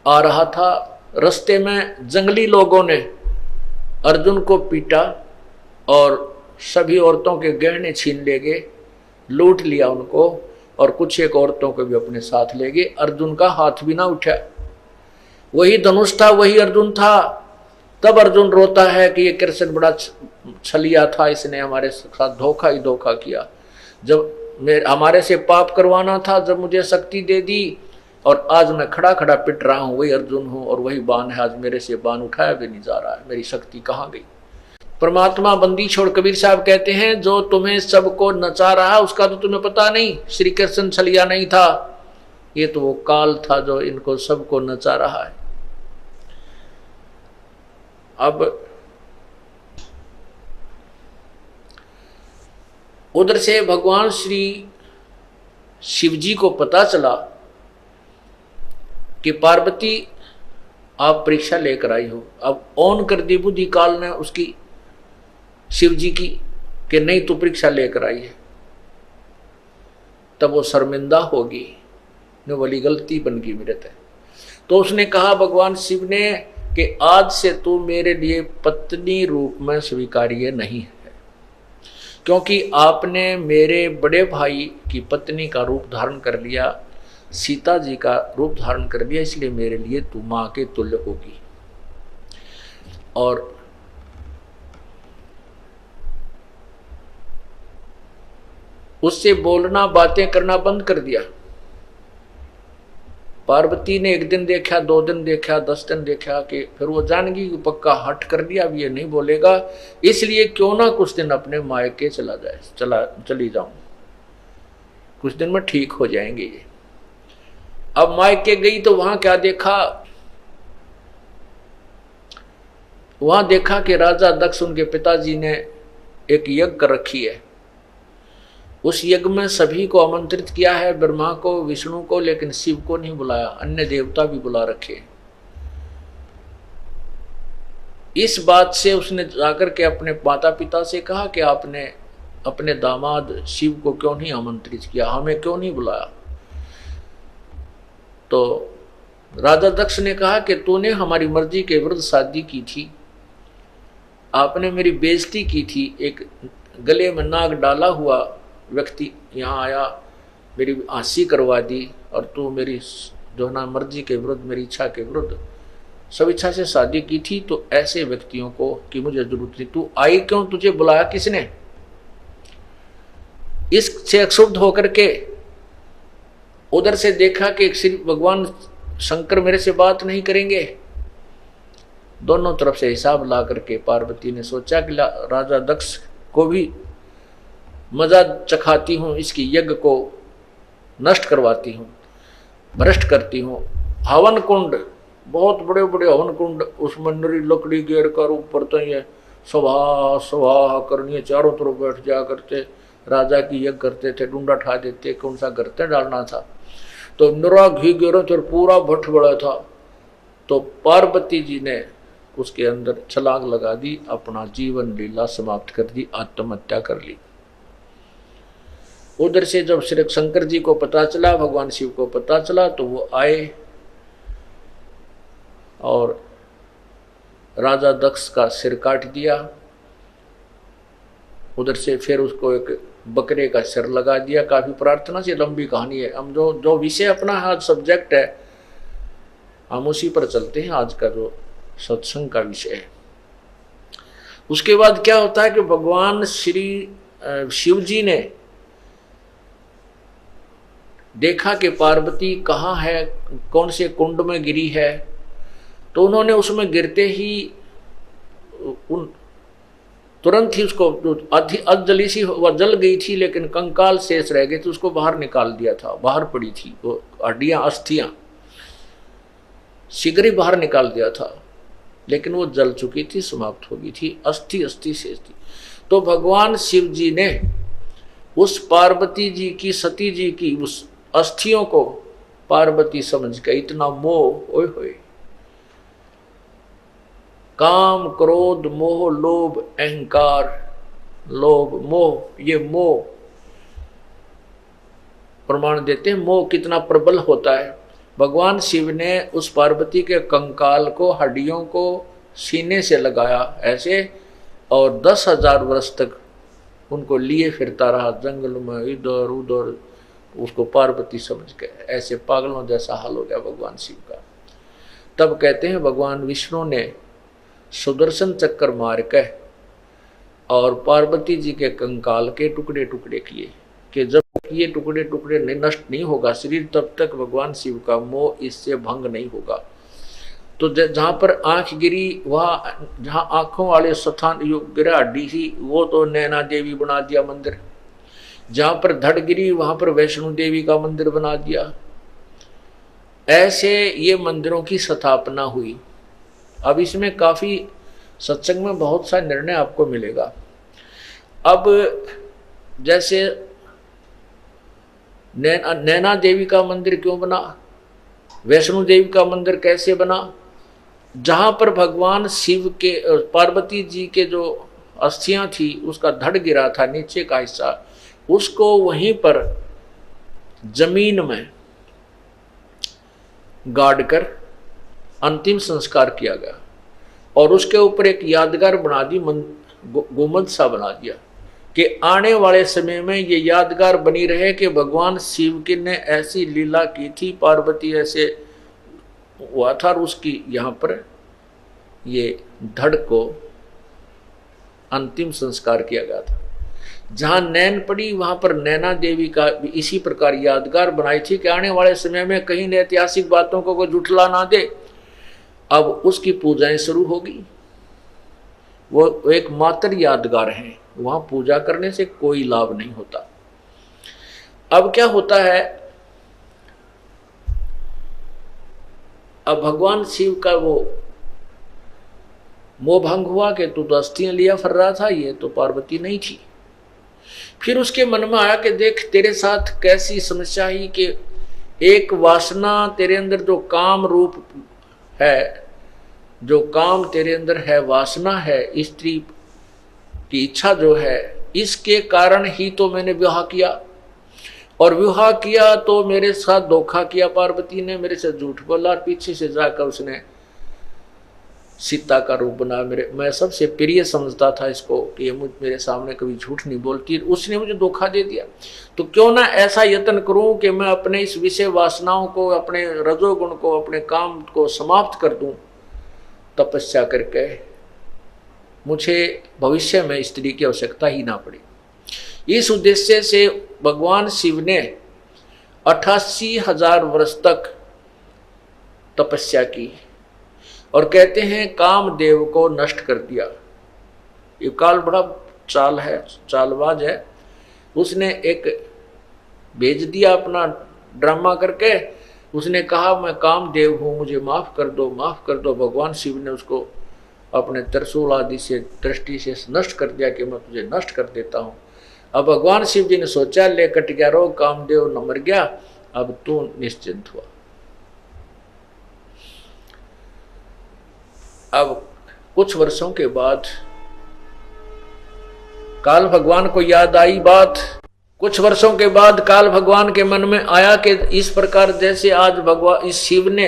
आ रहा था। रास्ते में जंगली लोगों ने अर्जुन को पीटा और सभी औरतों के गहने छीन ले गए, लूट लिया उनको, और कुछ एक औरतों को भी अपने साथ ले गए। अर्जुन का हाथ भी ना उठा। वही धनुष था, वही अर्जुन था। तब अर्जुन रोता है कि ये कृष्ण बड़ा छलिया था, इसने हमारे साथ धोखा ही धोखा किया। जब हमारे से पाप करवाना था, जब मुझे शक्ति दे दी, और आज मैं खड़ा खड़ा पिट रहा हूं, वही अर्जुन हूं और वही बाण है। आज मेरे से बाण उठाया भी नहीं जा रहा है, मेरी शक्ति कहाँ गई? परमात्मा बंदी छोड़, कबीर साहब कहते हैं, जो तुम्हें सबको नचा रहा उसका तो तुम्हें पता नहीं। श्री कृष्ण छलिया नहीं था, ये तो वो काल था जो इनको सबको नचा रहा है। अब उधर से भगवान श्री शिव जी को पता चला कि पार्वती आप परीक्षा लेकर आई हो। अब ऑन कर दी बुद्धि काल ने उसकी, शिव जी की, कि नहीं तू परीक्षा लेकर आई है। तब वो शर्मिंदा होगी, न वाली गलती बन गई मेरे से। तो उसने कहा भगवान शिव ने कि आज से तू मेरे लिए पत्नी रूप में स्वीकार्य नहीं है, क्योंकि आपने मेरे बड़े भाई की पत्नी का रूप धारण कर लिया, सीता जी का रूप धारण कर लिया, इसलिए मेरे लिए तू मां के तुल्य होगी। और उससे बोलना, बातें करना बंद कर दिया। पार्वती ने एक दिन देखा, 2 दिन देखा, 10 दिन देखा, कि फिर वो जान गई पक्का हट कर दिया, अब ये नहीं बोलेगा, इसलिए क्यों ना कुछ दिन अपने मायके चली जाऊं, कुछ दिन में ठीक हो जाएंगे ये। अब मायके गई तो वहां क्या देखा? वहां देखा कि राजा दक्ष, उनके पिताजी ने एक यज्ञ कर रखी है। उस यज्ञ में सभी को आमंत्रित किया है, ब्रह्मा को, विष्णु को, लेकिन शिव को नहीं बुलाया। अन्य देवता भी बुला रखे। इस बात से उसने जाकर के अपने माता पिता से कहा कि आपने अपने दामाद शिव को क्यों नहीं आमंत्रित किया, हमें क्यों नहीं बुलाया? तो राजा दक्ष ने कहा कि तूने हमारी मर्जी के विरुद्ध शादी की थी, आपने मेरी बेइज्जती की थी। एक गले में नाग डाला हुआ व्यक्ति यहाँ आया, मेरी हंसी करवा दी, और तू मेरी जो ना मर्जी के विरुद्ध, मेरी इच्छा के विरुद्ध सब इच्छा से शादी की थी। तो ऐसे व्यक्तियों को कि मुझे जरूरत थी, तू आई क्यों, तुझे बुलाया किसने? इससे क्षुब्ध होकर के उधर से देखा कि श्री भगवान शंकर मेरे से बात नहीं करेंगे। दोनों तरफ से हिसाब ला करके पार्वती ने सोचा कि राजा दक्ष को भी मजा चखाती हूँ, इसकी यज्ञ को नष्ट करवाती हूँ, भ्रष्ट करती हूँ, हवन कुंड, बहुत बड़े बड़े हवन कुंड, उसमें नरी लकड़ी घेर कर ऊपर तो ये सभा सभा करनी है, चारों तरफ बैठ जा करते, राजा की यज्ञ करते थे, डूंडा ठा देते, कौन सा गर्ते डालना था, तो नरा घी घेरो थे, पूरा भट्ट बड़ा था। तो पार्वती जी ने उसके अंदर छलांग लगा दी, अपना जीवन लीला समाप्त कर दी, आत्महत्या कर ली। उधर से जब श्री शंकर जी को पता चला, भगवान शिव को पता चला, तो वो आए और राजा दक्ष का सिर काट दिया। उधर से फिर उसको एक बकरे का सिर लगा दिया। काफी प्रार्थना से लंबी कहानी है। हम जो विषय अपना आज सब्जेक्ट है, हम उसी पर चलते हैं। आज का जो सत्संग का विषय है, उसके बाद क्या होता है कि भगवान श्री शिव जी ने देखा कि पार्वती कहाँ है, कौन से कुंड में गिरी है, तो उन्होंने उसमें गिरते ही तुरंत ही उसको अधजली सी वह जल गई थी, लेकिन कंकाल शेष रह गए थे, उसको बाहर निकाल दिया था। बाहर पड़ी थी वो हड्डियां, अस्थियां शीघ्र ही बाहर निकाल दिया था, लेकिन वो जल चुकी थी, समाप्त हो गई थी, अस्थि शेष थी। तो भगवान शिव जी ने उस पार्वती जी की, सती जी की उस अस्थियों को पार्वती समझ के, इतना मोह, ओए होए, काम क्रोध मोह लोभ अहंकार, लोभ मोह, ये मोह प्रमाण देते हैं मोह कितना प्रबल होता है। भगवान शिव ने उस पार्वती के कंकाल को, हड्डियों को सीने से लगाया ऐसे, और 10,000 वर्ष तक उनको लिए फिरता रहा जंगल में, इधर उधर, उसको पार्वती समझ के। ऐसे पागलों जैसा हाल हो गया भगवान शिव का। तब कहते हैं भगवान विष्णु ने सुदर्शन चक्कर मार के और पार्वती जी के कंकाल के टुकड़े टुकड़े किए, कि जब ये टुकड़े टुकड़े नष्ट नहीं होगा शरीर, तब तक भगवान शिव का मोह इससे भंग नहीं होगा। तो जहाँ पर आंख गिरी, वहाँ जहाँ आंखों वाले स्थान गिरा हड्डी ही, वो तो नैना देवी बना दिया मंदिर। जहाँ पर धड़ गिरी, वहाँ पर वैष्णो देवी का मंदिर बना दिया। ऐसे ये मंदिरों की स्थापना हुई। अब इसमें काफी सत्संग में बहुत सा निर्णय आपको मिलेगा। अब जैसे नैना देवी का मंदिर क्यों बना, वैष्णो देवी का मंदिर कैसे बना, जहां पर भगवान शिव के, पार्वती जी के जो अस्थियां थी, उसका धड़ गिरा था नीचे का हिस्सा, उसको वहीं पर जमीन में गाड़ कर अंतिम संस्कार किया गया, और उसके ऊपर एक यादगार बना दी, गुंबद सा बना दिया, कि आने वाले समय में ये यादगार बनी रहे कि भगवान शिव की ने ऐसी लीला की थी, पार्वती ऐसे हुआ था, और उसकी यहाँ पर ये धड़ को अंतिम संस्कार किया गया था। जहाँ नैन पड़ी, वहां पर नैना देवी का भी इसी प्रकार यादगार बनाई थी कि आने वाले समय में कहीं न ऐतिहासिक बातों को कोई जुटला ना दे। अब उसकी पूजाएं शुरू होगी। वो एक मात्र यादगार है, वहां पूजा करने से कोई लाभ नहीं होता। अब क्या होता है, अब भगवान शिव का वो मोह भंग हुआ कि तू तो अस्थियां लिया फिर रहा था, ये तो पार्वती नहीं थी। फिर उसके मन में आया कि देख तेरे साथ कैसी समस्या ही, कि एक वासना तेरे अंदर, जो काम रूप है, जो काम तेरे अंदर है, वासना है, स्त्री की इच्छा जो है, इसके कारण ही तो मैंने विवाह किया, और विवाह किया तो मेरे साथ धोखा किया पार्वती ने, मेरे से झूठ बोला, पीछे से जाकर उसने सीता का रूप बना। मैं सबसे प्रिय समझता था इसको कि ये मेरे सामने कभी झूठ नहीं बोलती, उसने मुझे धोखा दे दिया। तो क्यों ना ऐसा यत्न करूं कि मैं अपने इस विषय वासनाओं को, अपने रजोगुण को, अपने काम को समाप्त कर दूं, तपस्या करके मुझे भविष्य में स्त्री की आवश्यकता ही ना पड़ी। इस उद्देश्य से भगवान शिव ने 88,000 वर्ष तक तपस्या की, और कहते हैं कामदेव को नष्ट कर दिया। ये काल बड़ा चाल है, चालबाज है। उसने एक भेज दिया अपना ड्रामा करके उसने कहा मैं कामदेव हूँ, मुझे माफ कर दो, माफ कर दो। भगवान शिव ने उसको अपने त्रिशूल आदि से दृष्टि से नष्ट कर दिया कि मैं तुझे नष्ट कर देता हूँ। अब भगवान शिव जी ने सोचा ले कट गया रोग, कामदेव न मर गया, अब तू निश्चिंत हुआ। अब कुछ वर्षों के बाद काल भगवान को याद आई बात। कुछ वर्षों के बाद काल भगवान के मन में आया कि इस प्रकार जैसे आज भगवान इस शिव ने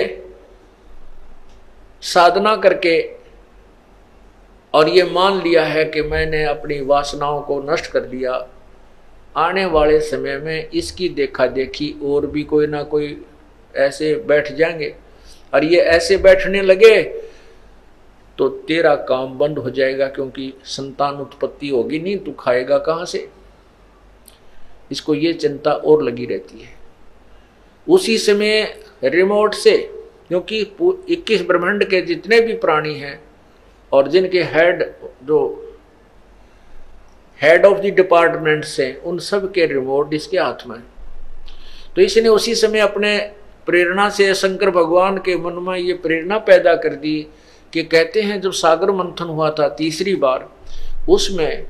साधना करके और ये मान लिया है कि मैंने अपनी वासनाओं को नष्ट कर दिया, आने वाले समय में इसकी देखा देखी और भी कोई ना कोई ऐसे बैठ जाएंगे, और ये ऐसे बैठने लगे तो तेरा काम बंद हो जाएगा, क्योंकि संतान उत्पत्ति होगी नहीं, तू खाएगा कहाँ से। इसको ये चिंता और लगी रहती है। उसी समय रिमोट से, क्योंकि 21 ब्रह्मांड के जितने भी प्राणी हैं और जिनके हेड ऑफ द डिपार्टमेंट से, उन सब के रिमोट इसके हाथ में। तो इसने उसी समय अपने प्रेरणा से शंकर भगवान के मन में ये प्रेरणा पैदा कर दी कि कहते हैं जब सागर मंथन हुआ था तीसरी बार, उसमें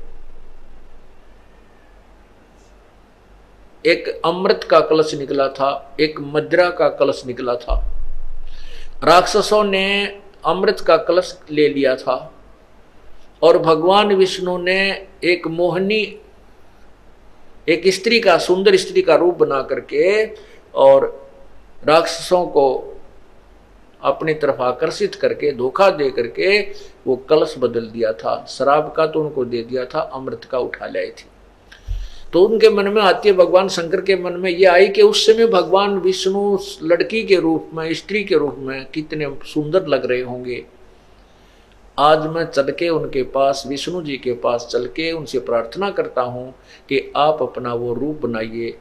एक अमृत का कलश निकला था, एक मदिरा का कलश निकला था। राक्षसों ने अमृत का कलश ले लिया था और भगवान विष्णु ने एक मोहनी, एक स्त्री का, सुंदर स्त्री का रूप बना करके और राक्षसों को अपनी तरफ आकर्षित करके, धोखा दे करके वो कलश बदल दिया था। शराब का तो उनको दे दिया था, अमृत का उठा लाई थी। तो उनके मन में आती है, भगवान शंकर के मन में ये आई कि उस समय भगवान विष्णु लड़की के रूप में, स्त्री के रूप में कितने सुंदर लग रहे होंगे। आज मैं चल के उनके पास, विष्णु जी के पास चल के उनसे प्रार्थना करता हूं कि आप अपना वो रूप बनाइए,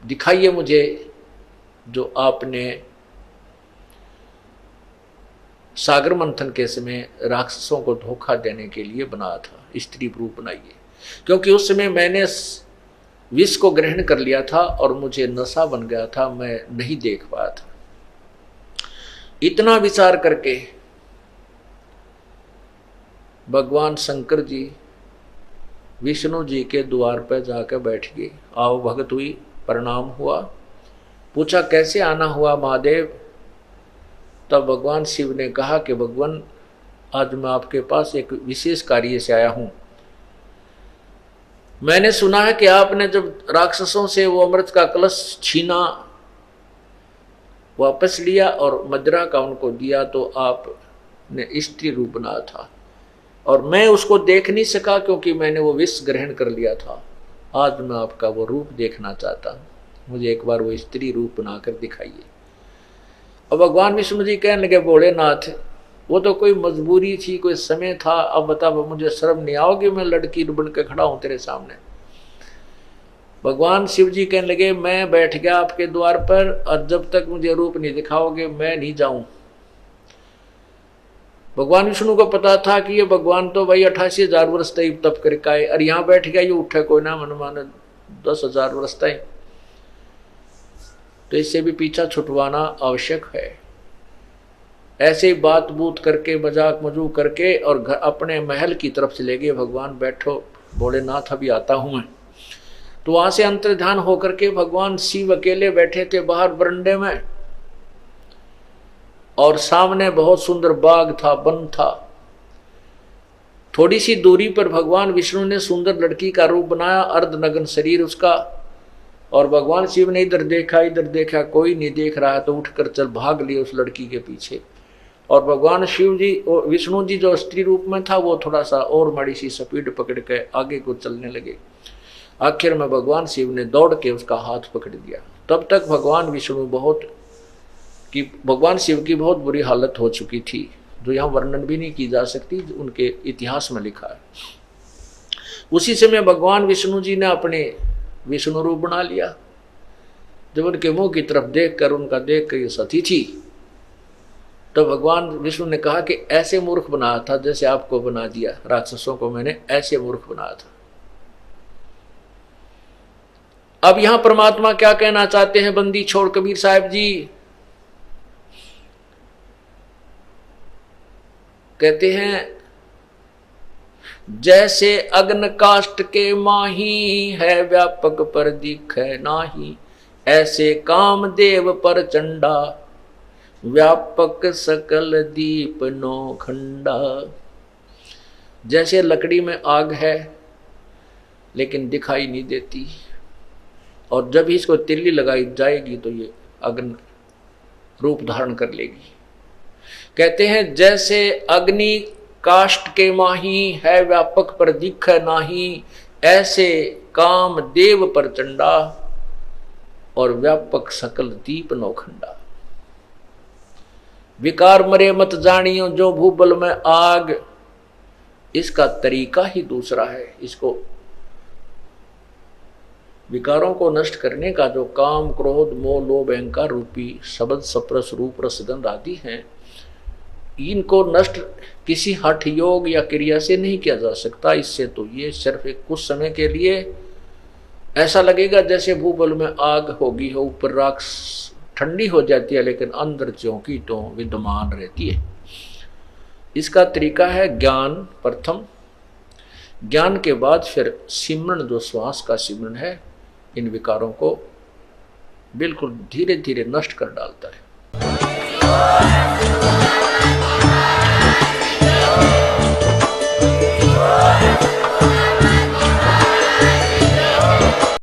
दिखाइए मुझे जो आपने सागर मंथन के समय राक्षसों को धोखा देने के लिए बनाया था, स्त्री रूप बनाइए। क्योंकि उस समय मैंने विष को ग्रहण कर लिया था और मुझे नशा बन गया था, मैं नहीं देख पाया था। इतना विचार करके भगवान शंकर जी विष्णु जी के द्वार पर जाकर बैठ गए। आओ भगत हुई, प्रणाम हुआ, पूछा कैसे आना हुआ महादेव। तब भगवान शिव ने कहा कि भगवान आज मैं आपके पास एक विशेष कार्य से आया हूं। मैंने सुना है कि आपने जब राक्षसों से वो अमृत का कलश छीना, वापस लिया और मदिरा का उनको दिया, तो आपने स्त्री रूप बनाया था और मैं उसको देख नहीं सका क्योंकि मैंने वो विष ग्रहण कर लिया था। आज मैं आपका वो रूप देखना चाहता हूं, मुझे एक बार वो स्त्री रूप बनाकर दिखाइए। और भगवान विष्णु जी कहने लगे भोलेनाथ, वो तो कोई मजबूरी थी, कोई समय था, अब बता मुझे शर्म नहीं आओगी, मैं लड़की बन के खड़ा हूं तेरे सामने। भगवान शिव जी कहने लगे मैं बैठ गया आपके द्वार पर और जब तक मुझे रूप नहीं दिखाओगे मैं नहीं जाऊं। भगवान विष्णु को पता था कि ये भगवान तो भाई 88,000 वर्ष तक तप करके आए और यहाँ बैठ गया, ये उठे कोई ना मन माने 10,000 वर्ष तक, तो इससे भी पीछा छुटवाना आवश्यक है। ऐसे ही बात बूत करके, मजाक मजू करके और घर अपने महल की तरफ चले गए। भगवान बैठो भोलेनाथ अभी आता हूं मैं। तो वहां से अंतर्ध्यान होकर के भगवान शिव अकेले बैठे थे बाहर बरंडे में और सामने बहुत सुंदर बाग था, वन था। थोड़ी सी दूरी पर भगवान विष्णु ने सुंदर लड़की का रूप बनाया, अर्धनग्न शरीर उसका, और भगवान शिव ने इधर देखा, कोई नहीं देख रहा है तो उठकर चल भाग लिए उस लड़की के पीछे। और भगवान शिव जी और विष्णु जी जो स्त्री रूप में था वो थोड़ा सा और माड़ी सी स्पीड पकड़ के आगे को चलने लगे। आखिर में भगवान शिव ने दौड़ के उसका हाथ पकड़ दिया। तब तक भगवान शिव की बहुत बुरी हालत हो चुकी थी, जो यहाँ वर्णन भी नहीं की जा सकती, उनके इतिहास में लिखा है। उसी समय भगवान विष्णु जी ने अपने विष्णु रूप बना लिया। जब उनके मुंह की तरफ देख कर ये सती थी, तो भगवान विष्णु ने कहा कि ऐसे मूर्ख बनाया था जैसे आपको बना दिया, राक्षसों को मैंने ऐसे मूर्ख बनाया था। अब यहां परमात्मा क्या कहना चाहते हैं बंदी छोड़ कबीर साहब जी? कहते हैं जैसे अग्न काष्ठ के माही है व्यापक पर दिखे नाही, ऐसे कामदेव पर चंडा व्यापक सकल दीप नो खंडा। जैसे लकड़ी में आग है लेकिन दिखाई नहीं देती, और जब ही इसको तिल्ली लगाई जाएगी तो ये अग्नि रूप धारण कर लेगी। कहते हैं जैसे अग्नि काष्ठ के माही है व्यापक पर दिख नाही, ऐसे काम देव पर चंडा और व्यापक सकल दीप नौखंडा। विकार मरे मत जानियो जो भूबल में आग, इसका तरीका ही दूसरा है। इसको विकारों को नष्ट करने का जो काम क्रोध मोह लोभ अहंकार रूपी शब्द सप्रस रूप रसगंध आदि हैं, इनको नष्ट किसी हठ योग या क्रिया से नहीं किया जा सकता। इससे तो ये सिर्फ एक कुछ समय के लिए ऐसा लगेगा जैसे भूबल में आग होगी हो, ऊपर राख ठंडी हो जाती है लेकिन अंदर ज्यों की त्यों विद्यमान रहती है। इसका तरीका है ज्ञान प्रथम, ज्ञान के बाद फिर सिमरन, जो श्वास का सिमरन है, इन विकारों को बिल्कुल धीरे धीरे नष्ट कर डालता है।